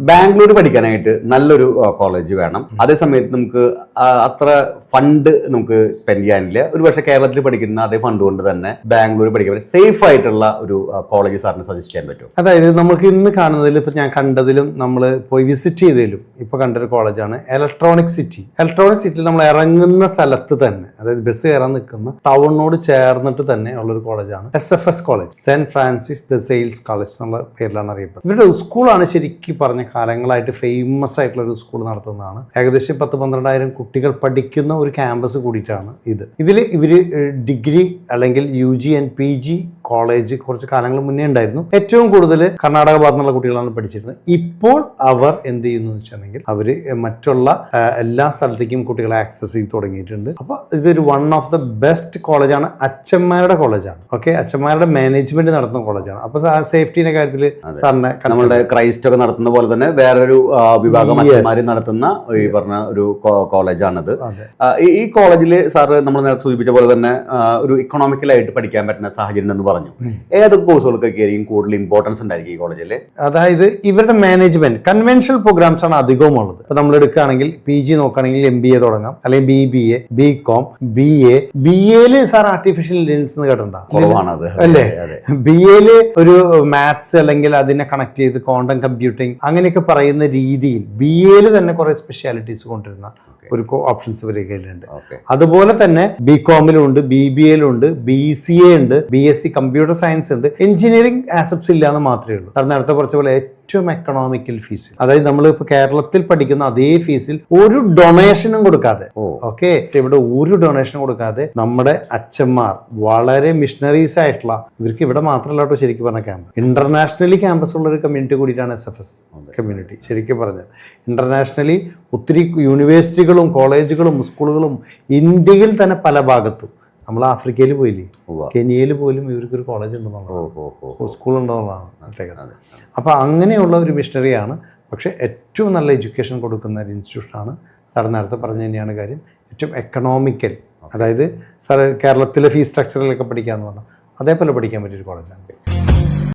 ബാംഗ്ലൂർ പഠിക്കാനായിട്ട് നല്ലൊരു കോളേജ് വേണം. അതേസമയത്ത് നമുക്ക് അത്ര ഫണ്ട് നമുക്ക് സ്പെൻഡ് ചെയ്യാനില്ല. ഒരു പക്ഷേ കേരളത്തിൽ പഠിക്കുന്ന അതേ ഫണ്ട് കൊണ്ട് തന്നെ ബാംഗ്ലൂർ പഠിക്കാൻ സേഫ് ആയിട്ടുള്ള ഒരു കോളേജ് സാറിന് സജസ്റ്റ് ചെയ്യാൻ പറ്റും? അതായത് നമുക്ക് ഇന്ന് കാണുന്നതിൽ ഇപ്പൊ ഞാൻ കണ്ടതിലും നമ്മൾ പോയി വിസിറ്റ് ചെയ്തതിലും ഇപ്പൊ കണ്ടൊരു കോളേജാണ് ഇലക്ട്രോണിക് സിറ്റി. ഇലക്ട്രോണിക് സിറ്റിയിൽ നമ്മൾ ഇറങ്ങുന്ന സ്ഥലത്ത് തന്നെ, അതായത് ബസ് കയറാൻ നിൽക്കുന്ന ടൗണിനോട് ചേർന്നിട്ട് തന്നെ ഉള്ളൊരു കോളേജാണ് SFS college, saint Francis the sales college എന്നുള്ള പേരിലാണ് അറിയപ്പെടുന്നത്. ഇവരുടെ സ്കൂളാണ് ശരിക്കും പറഞ്ഞ കാലങ്ങളായിട്ട് ഫേമസ് ആയിട്ടുള്ള ഒരു സ്കൂൾ നടത്തുന്നതാണ്. ഏകദേശം 10-12,000 കുട്ടികൾ പഠിക്കുന്ന ഒരു ക്യാമ്പസ് കൂടിയിട്ടാണ് ഇതിൽ ഇവര് ഡിഗ്രി അല്ലെങ്കിൽ UG ആൻഡ് PG കോളേജ് കുറച്ച് കാലങ്ങൾ മുന്നേ ഉണ്ടായിരുന്നു. ഏറ്റവും കൂടുതൽ കർണാടക ഭാഗത്തു നിന്നുള്ള കുട്ടികളാണ് പഠിച്ചിരുന്നത്. ഇപ്പോൾ അവർ എന്ത് ചെയ്യുന്നു വെച്ചിട്ടുണ്ടെങ്കിൽ അവര് മറ്റുള്ള എല്ലാ സ്ഥലത്തേക്കും കുട്ടികളെ ആക്സസ് ചെയ്ത് തുടങ്ങിയിട്ടുണ്ട്. അപ്പൊ ഇതൊരു വൺ ഓഫ് ദ ബെസ്റ്റ് കോളേജാണ്. അച്ഛന്മാരുടെ കോളേജാണ്. ഓക്കെ, അച്ഛന്മാരുടെ മാനേജ്മെന്റ് നടത്തുന്ന കോളേജാണ്. അപ്പൊ സാഫ്റ്റിന്റെ കാര്യത്തിൽ സാറിനെ നമ്മുടെ ക്രൈസ്റ്റ് ഒക്കെ നടത്തുന്ന പോലെ തന്നെ വേറൊരു വിഭാഗം അച്ഛന്മാര് നടത്തുന്ന ഈ പറഞ്ഞ ഒരു കോളേജാണിത്. ഈ കോളേജിൽ സാറ് നമ്മൾ നേരത്തെ സൂചിപ്പിച്ച പോലെ തന്നെ ഒരു ഇക്കണോമിക്കലായിട്ട് പഠിക്കാൻ പറ്റുന്ന സാഹചര്യം എന്ന് പറഞ്ഞു. ഏതൊക്കെ കോഴ്സുകൾക്കൊക്കെ ആയിരിക്കും കൂടുതൽ ഇമ്പോർട്ടൻസ് ഉണ്ടായിരിക്കും ഈ കോളേജിൽ? അതായത് ഇവരുടെ മാനേജ്മെന്റ് കൺവെൻഷണൽ പ്രോഗ്രാംസ് ആണ് അധികവും ഉള്ളത്. ഇപ്പൊ നമ്മൾ എടുക്കുകയാണെങ്കിൽ PG നോക്കുകയാണെങ്കിൽ MBA തുടങ്ങാം, അല്ലെങ്കിൽ BBA, BCom, BA sir artificial intelligence എന്ന് കേട്ടിട്ടുണ്ടോ? അല്ലേ? BA ഒരു മാത്സ് അല്ലെങ്കിൽ അതിനെ കണക്ട് ചെയ്ത് ക്വാണ്ടം കമ്പ്യൂട്ടിംഗ് അങ്ങനെയൊക്കെ പറയുന്ന രീതിയിൽ BA തന്നെ കുറെ സ്പെഷ്യാലിറ്റീസ് കൊണ്ടുവരുന്ന ഒരു ഓപ്ഷൻസ് ഇവരുടെ കയ്യിലുണ്ട്. അതുപോലെ തന്നെ BCom-ലുണ്ട്, BBA-ലുണ്ട്, BCA ഉണ്ട്, BSc കമ്പ്യൂട്ടർ സയൻസ് ഉണ്ട്. എഞ്ചിനീയറിംഗ് ആസ്പെക്ട്സ് ഇല്ലാന്ന് മാത്രമേ ഉള്ളൂ. കാരണം നേരത്തെ കുറച്ച് പോലെ ഏറ്റവും എക്കണോമിക്കൽ ഫീസ്, അതായത് നമ്മൾ ഇപ്പൊ കേരളത്തിൽ പഠിക്കുന്ന അതേ ഫീസിൽ ഒരു ഡൊണേഷനും കൊടുക്കാതെ, ഓക്കെ, ഇവിടെ ഒരു ഡൊണേഷനും കൊടുക്കാതെ നമ്മുടെ അച്ഛന്മാർ വളരെ മിഷണറീസ് ആയിട്ടുള്ള, ഇവർക്ക് ഇവിടെ മാത്രമല്ല കേട്ടോ ശരിക്കും പറഞ്ഞ ക്യാമ്പസ്, ഇന്റർനാഷണലി ക്യാമ്പസ് ഉള്ള ഒരു കമ്മ്യൂണിറ്റി കൂടിയിട്ടാണ് SFS കമ്മ്യൂണിറ്റി. ശരിക്കും പറഞ്ഞാൽ ഇന്റർനാഷണലി ഒത്തിരി യൂണിവേഴ്സിറ്റികളും കോളേജുകളും സ്കൂളുകളും ഇന്ത്യയിൽ തന്നെ പല ഭാഗത്തും, നമ്മൾ ആഫ്രിക്കയിൽ പോയില്ലേ, കെനിയയിൽ പോലും ഇവർക്കൊരു കോളേജ് ഉണ്ടെന്നുള്ളതാണ്, സ്കൂൾ ഉണ്ടെന്നുള്ളതാണ് പ്രത്യേകത. അപ്പോൾ അങ്ങനെയുള്ള ഒരു മിഷണറിയാണ്. പക്ഷേ ഏറ്റവും നല്ല എഡ്യൂക്കേഷൻ കൊടുക്കുന്ന ഒരു ഇൻസ്റ്റിറ്റ്യൂഷനാണ്. സാർ നേരത്തെ പറഞ്ഞ തന്നെയാണ് കാര്യം, ഏറ്റവും എക്കണോമിക്കൽ. അതായത് സാർ കേരളത്തിലെ ഫീസ് സ്ട്രക്ചറിലൊക്കെ പഠിക്കാമെന്ന് പറഞ്ഞാൽ അതേപോലെ പഠിക്കാൻ പറ്റിയൊരു കോളേജാണ്.